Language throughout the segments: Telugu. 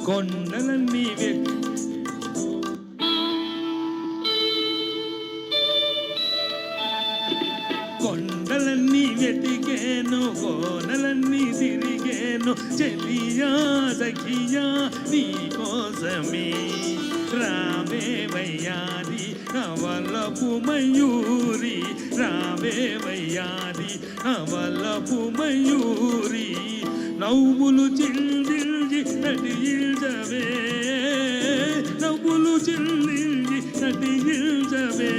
కొండలన్నీ కొండలన్నీ వెతికేను, కోనలన్నీ తిరిగేను, చెలియా సఖియా నీ కోసమే. రావే వయ్యారి నవలపు మయూరి, రావే వయ్యారి నవలపు మయూరి. నవ్వులు చిందిల్చి నటిల్చవే, నవ్వులు చిందిల్చి నటిల్చవే.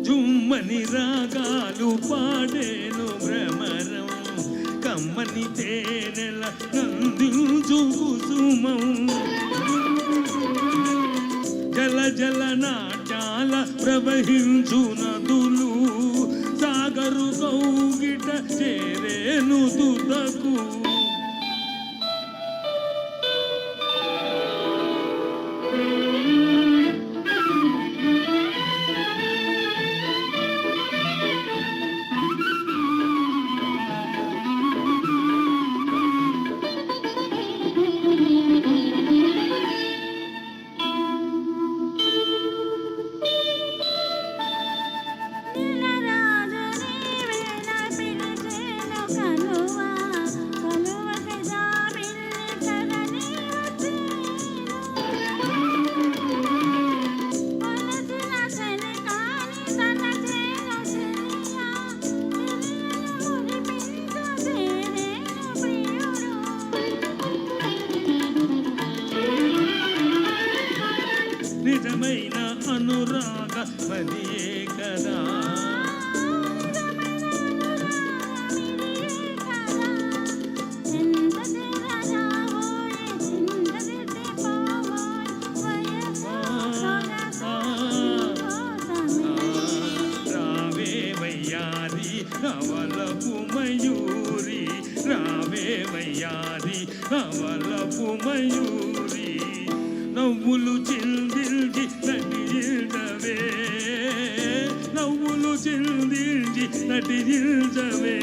జుమ్మని రాగాలు పాడేను భ్రమరం, కమ్మని తేనెల నందించు కుసుమం. జల జల నాట్యాల ప్రవహించు నదులు, సాగరు కౌగిట చేరేను తుదకు. నిజమైన అనురాగ మదియే కదా, రావే వయ్యారి నవలపు మయూరి, రావే వయ్యారి నవలపు మయూరి. నవ్వులు చిందిల్చి నటిల్చవే, నవ్వులు చిందిల్చి నటిల్చవే.